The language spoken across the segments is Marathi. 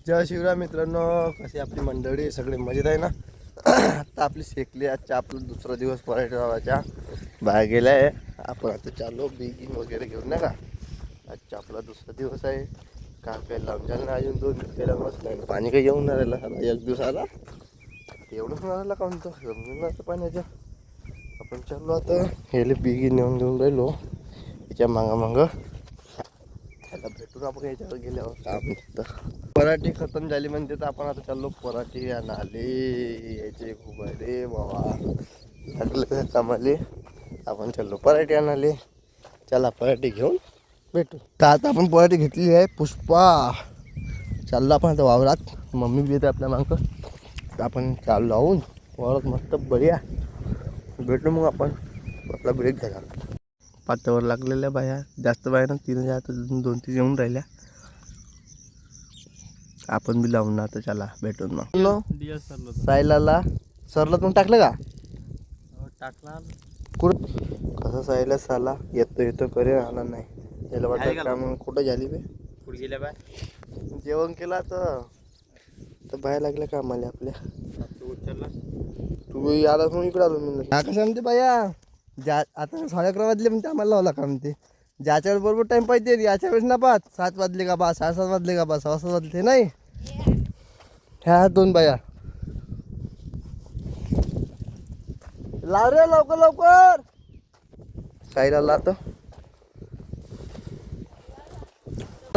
जय शिवराय मित्रांनो, कशी आपली मंडळी सगळे मजेत आहे ना. आता आपली शेकली आजच्या आपला दुसरा दिवस पर्यटनाच्या बाहेर गेला आहे. आपण आता चाललो बिगिन वगैरे घेऊन नाही का. आजचा आपला दुसरा दिवस आहे. काय काय लावून झालं नाही अजून 2 मिनिट मस्त नाही. पाणी काही येऊन नाही राहिलं. एक दिवस आला एवढंच नाही राहिला का म्हणतो समजून आता पाण्याच्या. आपण चाललो आता हेले बिगिन नेऊन घेऊन राहिलो त्याच्या मागं त्याला भेटून आपण याच्यावर गेल्यावर काम पराठी खतम झाली म्हणते तर आपण आता चाललो पराठी आणाले. यायचे खूप आहे रे बाबा, लागलं कामाले. आपण चाललो पराठी आणाले. चला पराठी घेऊन भेटू. तर आता आपण पराठी घेतली आहे. पुष्पा चाललो आपण आता वावरात. मम्मी बी येते आपल्या मागं. तर आपण चाललो लावून वावरात मस्त बढिया भेटू. मग आपण आपला ब्रेक झाला. पात्यावर लागलेल्या बाया जास्त बाया ना 3 आता 2-3 येऊन राहिल्या. आपण बी लावून आता चला भेटून मग. सायलाला सरला तुम्ही टाकलं का? टाकला कसं सायला साला येतो करे आला नाही. त्याला वाटत का मग कुठं झाली बे कुठे गेल्या बाय. जेवण केला तर बाया लागल्या का आम्हाला आपल्या. उचलला तू आला म्हणून इकडे आलो मी. हा कसं म्हणते बाया ज्या आता 11:30 वाजले म्हणते आम्हाला लावला का म्हणते. ज्याच्या वेळेस बरोबर टाइम पाहिजे याच्या वेळेस ना 7 वाजले का 7:30 वाजले का 6 वाजले नाही. ह्या 2 बाया लाव रे लवकर लवकर. साईला लावतो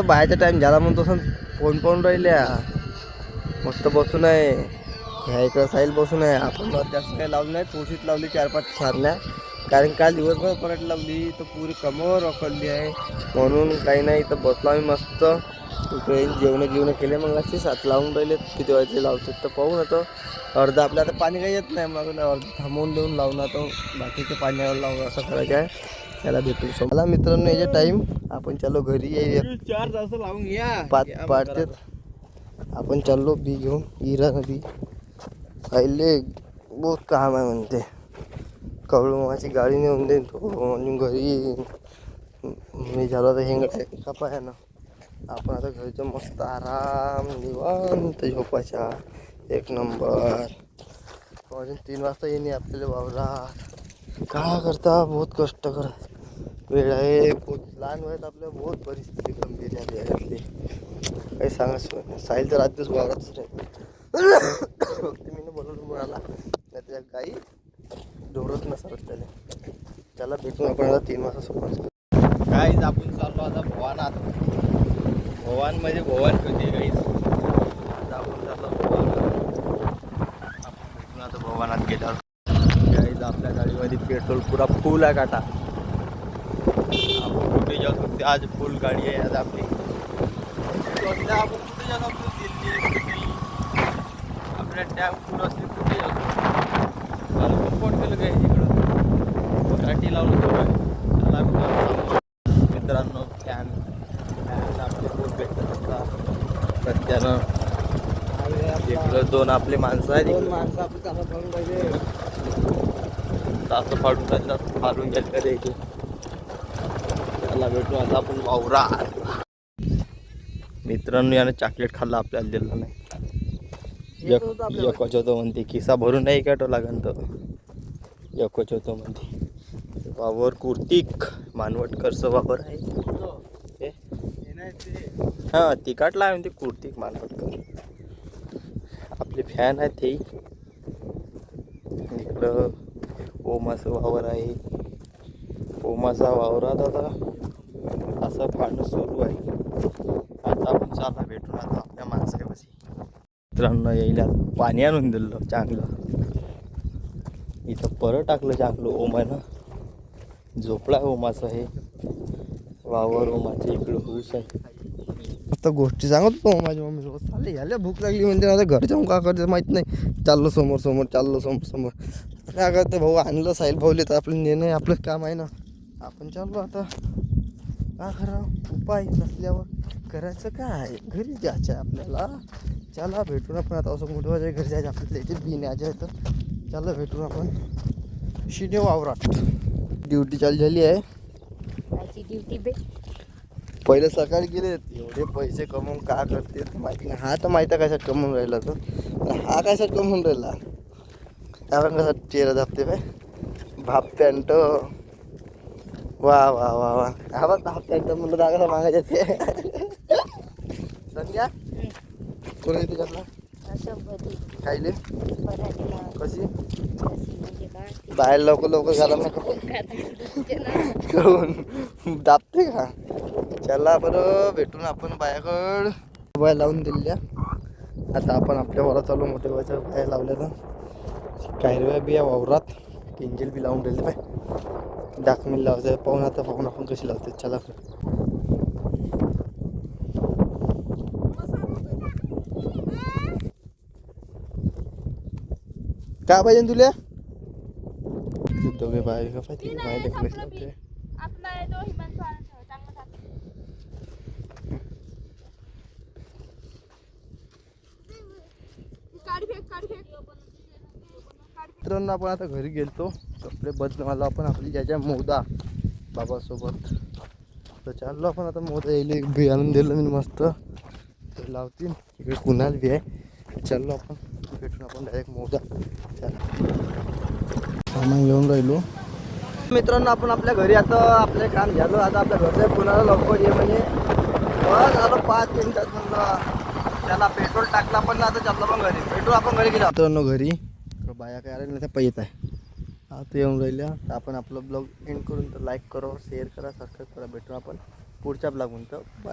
बाहेरचा टाइम झाला म्हणून तसं फोन पाहून राहिल्या. मस्त बसून आहे ह्या इकडं साईल बसून आहे. आपण जास्त काही लावली नाही, थोडीशीच लावली 4-5 सारण्या. कारण काल दिवसभर पराठी लावली तर पुरी कमर रखडली आहे म्हणून काही नाही. तर बसलो आम्ही मस्त इकडे. जेवणं केले मग असे 7 लावून राहिले. किती वाजले लावतात तर पाहून आता. अर्धा आपल्या आता पाणी काही येत नाही मग अर्ध थांबवून देऊन लावून आता बाकीच्या पाण्यावर लावून असं करायचं आहे. त्याला भेटून मला मित्रांनो याचे टाईम. आपण चाललो घरी. 4 तास लावून या 5 पाडतेत. आपण चाललो बी घेऊन हिरा नदी. साईले बहुत काम आहे म्हणते. कवळू माझी गाडी नेऊन देईन तो घरी. मी झालो तर हेंग कापाय ना. आपण आता घरचं मस्त आराम निवांत झोपायचा 1 नंबर. अजून 3 वाजता येणे आपल्याला वावरात. का करता बहुत कष्ट करा वेळ आहे. बहुत लहान वयात आपल्या बहुत परिस्थिती गंभीर झाली आहे आपली. काही सांगा साहिल तर आधीच वावरातच राहील. फक्त मी बोलवलं मुलाला नाही त्याच्या काही ढोरत नसत त्याला भेटून आपण आता 3 वाजता सोडायचं. काहीच आपण चाललो आता भवानात. भवान म्हणजे भवान कधी काहीच आपण चाललो आपण भेटून आता भवानात गेल्यावर. काहीच आपल्या गाडीमध्ये पेट्रोल पुरा फुल आहे काटा. आपण कुठे जाऊ शकते आज फुल गाडी आहे आज आपली. आपण कुठे जाऊ शकतो दिल्ली आपल्या डॅम फुल असली कुठे जाऊ शकतो. मला कंपाऊंड केलं काय इकडं गाडी लावलं सगळं. मित्रांनो फॅन आपले खूप भेटत असतात सध्यानं. इकडं 2 आपले माणसं आहेत. 2 माणसं आपलं चांगलं करून पाहिजे. तास फाडून जायचं फाडून गेलं का द्यायचे. त्याला भेटू आता आपण वावरा. मित्रांनो यानं चॉकलेट खाल्लं आपल्याला दिलं नाही. एकच होतो म्हणते खिसा भरून नाही का तो लागन तर एकच होतो म्हणते. वावर कुर्तिक मानवटकरचं वावर आहे. हां तिकाटला आहे म्हणते कुर्तिक मानवटकर. आपले फॅन आहेत ते. इकडं ओमाचं वावर आहे. ओमाचा वावरात आता असं पाणी सुरू आहे. आता आपण चालला भेटून आता आपल्या माणसापाशी. मित्रांनो यायला पाणी आणून दिलं चांगलं. इथं परत टाकलं चांगलं ओमानं. झोपळा ओमाचं आहे वावर. ओमाच्या इकडं ऊस आहे. आता गोष्टी सांगत होतो माझ्या मम्मीसोबत. चालले झाल्या भूक लागली म्हणजे आता घरच्या का करायचं माहीत नाही. चाललो समोर चाललो समोर. काय करतं भाऊ आणलं साहिल भाऊले तर आपलं नेणं आपलं काम आहे ना. आपण चाललो आता का खरं उपाय नसल्यावर करायचं काय. घरी जायचं आहे आपल्याला. चला भेटून आपण आता असं मोठं घरी जायचं आपल्याला. याचे बी न्यायचे आहे तर चला भेटून आपण शिने वावरात. ड्युटी चालू झाली आहे. ड्युटी बे पहिले सकाळी गेले एवढे पैसे कमवून का करते ते माहिती नाही. हा तर माहिती आहे कशात कमवून राहिला तो, पण हा कशात कमवून राहिला. आपण कसा चेहरा दाबते बाय. हाफ पॅन्ट वा वा वा वा. हा बघ हाफ पॅन्ट म्हणलं दाखला मागायचे ते संध्या कोण येते त्यातला खायले कशी बाहेर लवकर लवकर घाला करून दाबते का. चला बरं भेटून आपण बायाकड बाया लावून दिलेल्या. आता आपण आपल्या वरात चालू मोठ्या बायच्या बाया लावल्या ना कायरव्या बिया वावरात टिंजेल बी लावून राहिले बाय. डाकमील लावायचं पाहून आता पाहून आपण कशी लावते. चला काय पाहिजे तुला दोघे बाय का पाहिजे माहिती कशी लावते. मित्रांनो आपण आता घरी गेलतो कपडे बदलून आपण आपली ज्याच्या मोदा बाबासोबत तर चाललो आपण आता. मोदा येईल बी आणून दिलं मी मस्त ते लावतील. इकडे कुणाल बी आहे. चाललो आपण भेटून आपण डायरेक्ट मोदा. चला सामान घेऊन राहिलो. मित्रांनो आपण आपल्या घरी आता आपले काम झालं. आता आपल्या घरच्या कुणाला लवकर ये म्हणजे बस आलो 5 मिनिटात म्हणलं. त्याला पेट्रोल टाकला पण आता चाललो पण घरी. पेट्रोल आपण घरी गेलो मित्रांनो घरी. बाया काय आल्या त्या पैत आहे आता येऊन राहिल्या. तर आपण आपलं ब्लॉग एंड करून तर लाईक करा शेअर करा सबस्क्राईब करा. भेटून आपण पुढच्या ब्लॉग म्हणतो बाय.